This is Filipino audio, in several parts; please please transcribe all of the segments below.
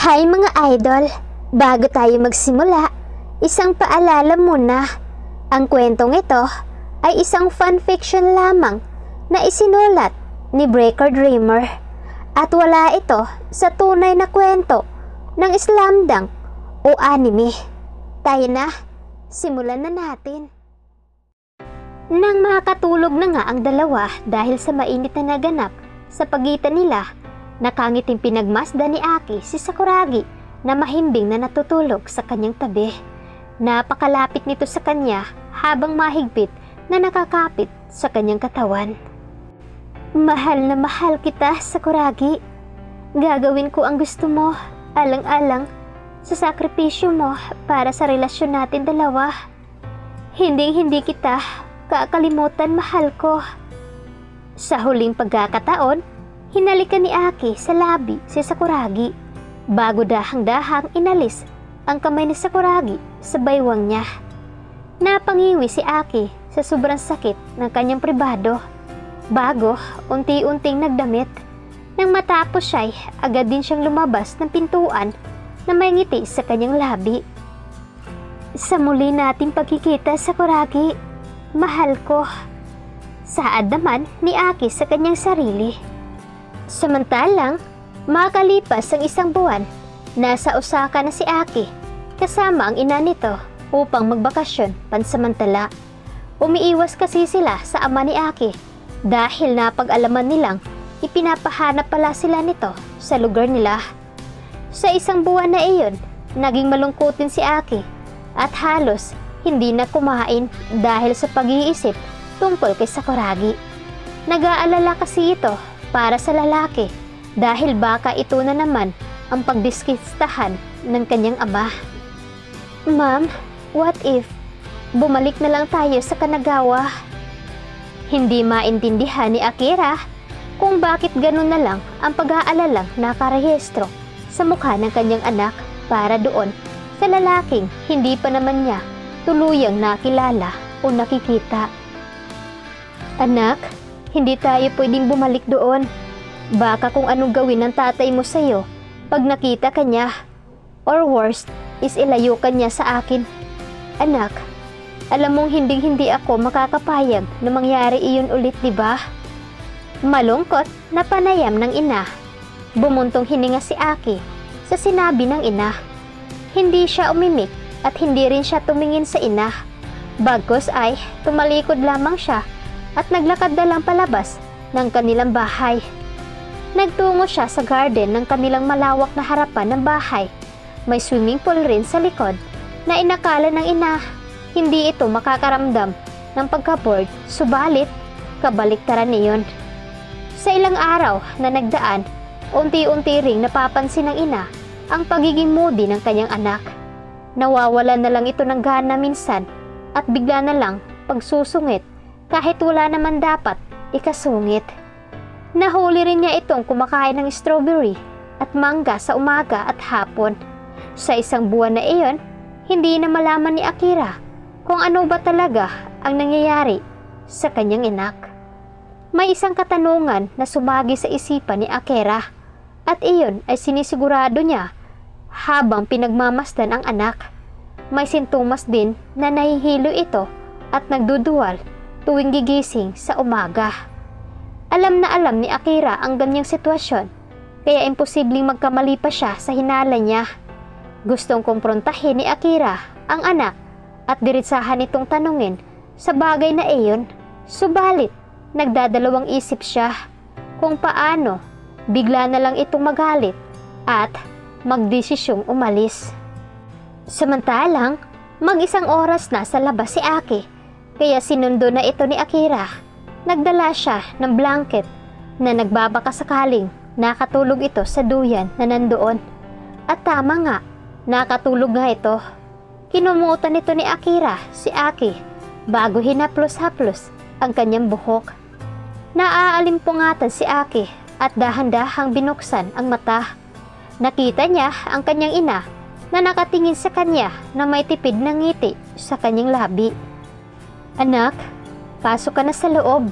Hi mga idol! Bago tayo magsimula, isang paalala muna. Ang kwentong ito ay isang fanfiction lamang na isinulat ni Breaker Dreamer at wala ito sa tunay na kwento ng slamdunk o anime. Tayo na, simulan na natin. Nang makatulog na nga ang dalawa dahil sa mainit na naganap sa pagitan nila, nakangiting pinagmasdan ni Aki si Sakuragi na mahimbing na natutulog sa kanyang tabi. Napakalapit nito sa kanya habang mahigpit na nakakapit sa kanyang katawan. Mahal na mahal kita, Sakuragi. Gagawin ko ang gusto mo, alang-alang sa sakripisyo mo para sa relasyon natin dalawa. Hindi kita kakalimutan, mahal ko. Sa huling pagkakataon, hinalikan ni Aki sa labi si Sakuragi bago dahang-dahang inalis ang kamay ni Sakuragi sa baywang niya. Napangiwi si Aki sa sobrang sakit ng kanyang pribado bago unti-unting nagdamit. Nang matapos siya, agad din siyang lumabas ng pintuan na may ngiti sa kanyang labi. Sa muli nating pagkikita, Sakuragi, mahal ko. Saad naman ni Aki sa kanyang sarili. Samantalang, makalipas ang isang buwan, nasa Osaka na si Aki kasama ang ina nito upang magbakasyon pansamantala. Umiiwas kasi sila sa ama ni Aki dahil napag-alaman nilang ipinapahanap pala sila nito sa lugar nila. Sa isang buwan na iyon, naging malungkutin si Aki at halos hindi na kumain dahil sa pag-iisip tungkol kay Sakuragi. Nag-aalala kasi ito para sa lalaki dahil baka ito na naman ang pagdiskistahan ng kanyang ama. Ma'am, what if bumalik na lang tayo sa Kanagawa? Hindi maintindihan ni Akira kung bakit ganun na lang ang pag-aalalang nakarehistro sa mukha ng kanyang anak para doon sa lalaking hindi pa naman niya tuluyang nakilala o nakikita. Anak, hindi tayo pwedeng bumalik doon. Baka kung anong gawin ng tatay mo sa'yo pag nakita ka niya. Or worst is ilayo ka niya sa akin. Anak, alam mong hindi ako makakapayag na mangyari iyon ulit, di ba? Malungkot na panayam ng ina. Bumuntong hininga si Aki sa sinabi ng ina. Hindi siya umimik at hindi rin siya tumingin sa ina. Bagkus ay tumalikod lamang siya at naglakad na lang palabas ng kanilang bahay. Nagtungo siya sa garden ng kanilang malawak na harapan ng bahay. May swimming pool rin sa likod na inakala ng ina hindi ito makakaramdam ng pagka-bored, subalit kabaliktaran niyon. Sa ilang araw na nagdaan, unti-unti ring napapansin ng ina ang pagiging moody ng kanyang anak. Nawawalan na lang ito ng gana minsan at bigla na lang pagsusungit kahit wala naman dapat ikasungit. Nahuli rin niya itong kumakain ng strawberry at mangga sa umaga at hapon. Sa isang buwan na iyon, hindi na malaman ni Akira kung ano ba talaga ang nangyayari sa kanyang anak. May isang katanungan na sumagi sa isipan ni Akira at iyon ay sinisigurado niya habang pinagmamasdan ang anak. May sintomas din na nahihilo ito at nagduduwal tuwing gigising sa umaga. Alam na alam ni Akira ang ganyang sitwasyon, kaya imposibleng magkamali pa siya sa hinala niya. Gustong kumprontahin ni Akira ang anak at diretsahan itong tanungin sa bagay na iyon, subalit nagdadalawang isip siya kung paano bigla na lang itong magalit at magdesisyong umalis. Samantalang, mag-isang oras na sa labas si Aki, kaya sinundo na ito ni Akira. Nagdala siya ng blanket na nagbabaka sakaling nakatulog ito sa duyan na nandoon. At tama nga, nakatulog nga ito. Kinumutan nito ni Akira si Aki bago hinaplos-haplos ang kanyang buhok. Naaalimpungatan si Aki at dahan-dahang binuksan ang mata. Nakita niya ang kanyang ina na nakatingin sa kanya na may tipid na ngiti sa kanyang labi. Anak, pasok ka na sa loob.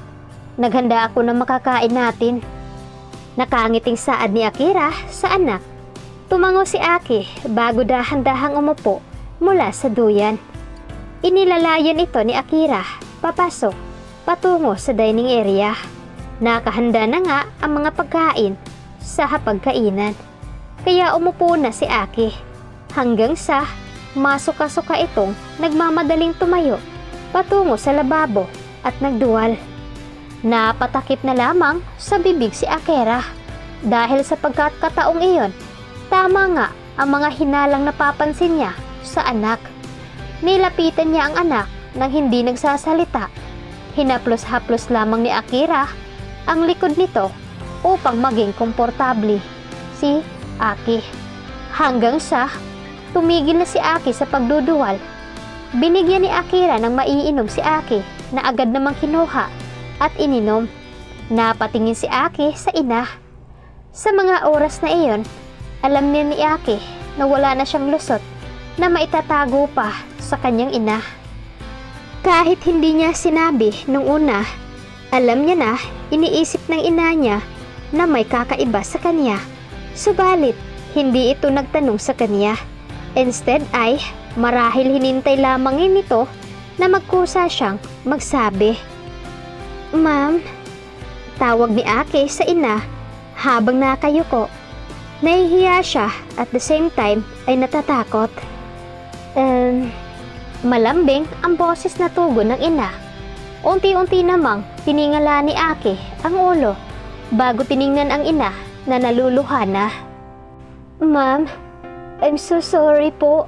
Naghanda ako ng makakain natin. Nakangiting saad ni Akira sa anak. Tumango si Aki bago dahan-dahang umupo mula sa duyan. Inilalayan ito ni Akira papasok patungo sa dining area. Nakahanda na nga ang mga pagkain sa hapagkainan. Kaya umupo na si Aki hanggang sa masuka-suka itong nagmamadaling tumayo patungo sa lababo at nagduwal. Napatakip na lamang sa bibig si Akira dahil sa pagkakataong iyon, tama nga ang mga hinalang napapansin niya sa anak. Nilapitan niya ang anak nang hindi nagsasalita. Hinaplos-haplos lamang ni Akira ang likod nito upang maging komportable si Aki. Hanggang sa tumigil na si Aki sa pagduduwal, binigyan ni Akira ng maiinom si Aki na agad namang kinuha at ininom. Napatingin si Aki sa ina. Sa mga oras na iyon, alam niya ni Aki na wala na siyang lusot na maitatago pa sa kanyang ina. Kahit hindi niya sinabi nung una, alam niya na iniisip ng ina niya na may kakaiba sa kanya. Subalit, hindi ito nagtanong sa kanya. Instead ay marahil hinintay lamang nito na magkusa siyang magsabi. "Ma'am," tawag ni Aki sa ina habang nakayuko. Nahihiya siya at the same time ay natatakot. Malambing ang boses na tugon ng ina. Unti-unti namang tiningala ni Aki ang ulo bago tiningnan ang ina na naluluha na. "Ma'am, I'm so sorry po.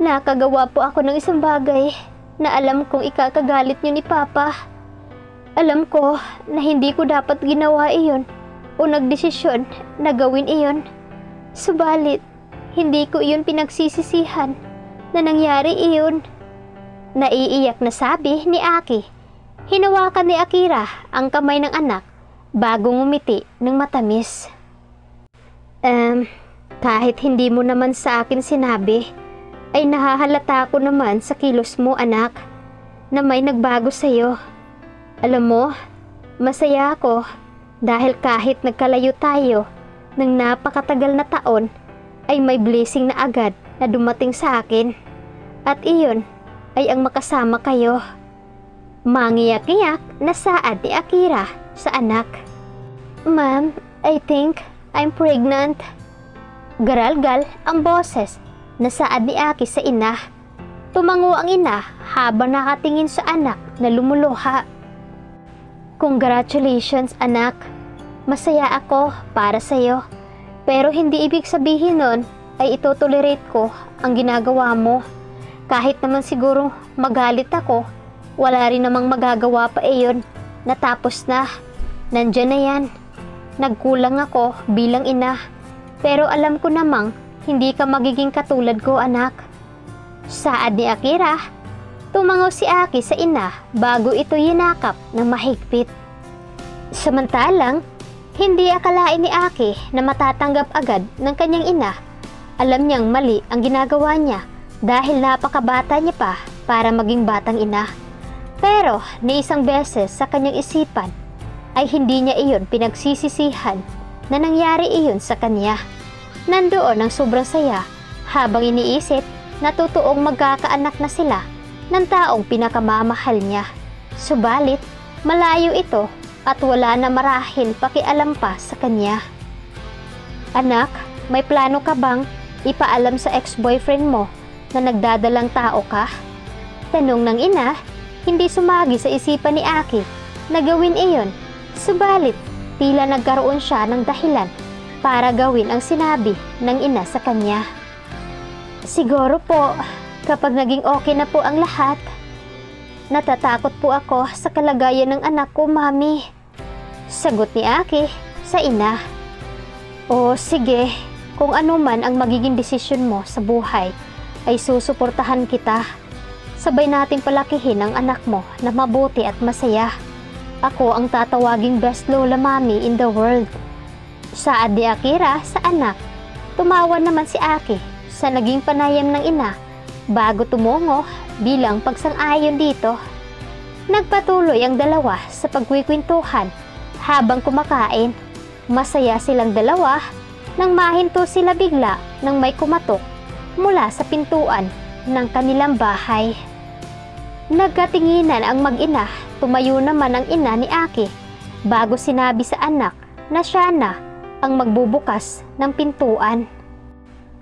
Nakagawa po ako ng isang bagay na alam kong ikakagalit niyo ni Papa. Alam ko na hindi ko dapat ginawa iyon o nagdesisyon na gawin iyon. Subalit, hindi ko iyon pinagsisisihan na nangyari iyon." Naiiyak na sabi ni Aki. Hinawakan ni Akira ang kamay ng anak bago ngumiti ng matamis. Kahit hindi mo naman sa akin sinabi, ay nahahalata ko naman sa kilos mo, anak, na may nagbago sa'yo. Alam mo, masaya ako dahil kahit nagkalayo tayo ng napakatagal na taon, ay may blessing na agad na dumating sa akin. At iyon ay ang makasama kayo. Mangiyak-iyak na saad ni Akira sa anak. "Ma'am, I think I'm pregnant." Garalgal ang boses na saad ni Aki sa ina. Tumango ang ina habang nakatingin sa anak na lumuluha. "Congratulations, anak. Masaya ako para sa'yo. Pero hindi ibig sabihin nun ay itotolerate ko ang ginagawa mo. Kahit naman siguro magalit ako, wala rin namang magagawa pa iyon. Natapos na. Nandyan na yan. Nagkulang ako bilang ina. Pero alam ko namang hindi ka magiging katulad ko, anak." Saad ni Akira. Tumango si Aki sa ina bago ito yinakap ng mahigpit. Samantalang, hindi akalain ni Aki na matatanggap agad ng kanyang ina. Alam niyang mali ang ginagawa niya dahil napakabata niya pa para maging batang ina. Pero ni isang beses sa kanyang isipan ay hindi niya iyon pinagsisisihan na nangyari iyon sa kanya. Nandoon ang sobrang saya habang iniisip na totoong magkakaanak na sila ng taong pinakamamahal niya. Subalit, malayo ito at wala na marahil pakialam pa sa kanya. "Anak, may plano ka bang ipaalam sa ex-boyfriend mo na nagdadalang tao ka?" Tanong ng ina. Hindi sumagi sa isipan ni Aki na gawin iyon. Subalit, tila nagkaroon siya ng dahilan para gawin ang sinabi ng ina sa kanya. "Siguro po, kapag naging okay na po ang lahat. Natatakot po ako sa kalagayan ng anak ko, Mami." Sagot ni Aki sa ina. "O sige, kung ano man ang magiging desisyon mo sa buhay, ay susuportahan kita. Sabay nating palakihin ang anak mo na mabuti at masaya. Ako ang tatawaging best lola mami in the world." Saad ni Akira sa anak. Tumawa naman si Aki sa naging panayam ng ina bago tumungo bilang pagsang-ayon dito. Nagpatuloy ang dalawa sa pagkwikwentuhan habang kumakain. Masaya silang dalawa nang mahinto sila bigla nang may kumatok mula sa pintuan ng kanilang bahay. Nagkatinginan ang mag-ina, tumayo naman ang ina ni Aki bago sinabi sa anak na siya na ang magbubukas ng pintuan.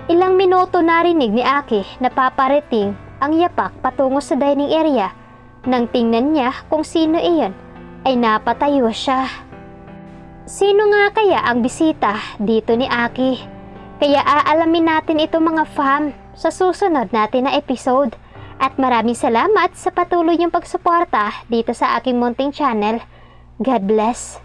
Ilang minuto narinig ni Aki na paparating ang yapak patungo sa dining area. Nang tingnan niya kung sino iyon, ay napatayo siya. Sino nga kaya ang bisita dito ni Aki? Kaya aalamin natin ito mga fam sa susunod natin na episode. At maraming salamat sa patuloy niyong pagsuporta dito sa aking munting channel. God bless.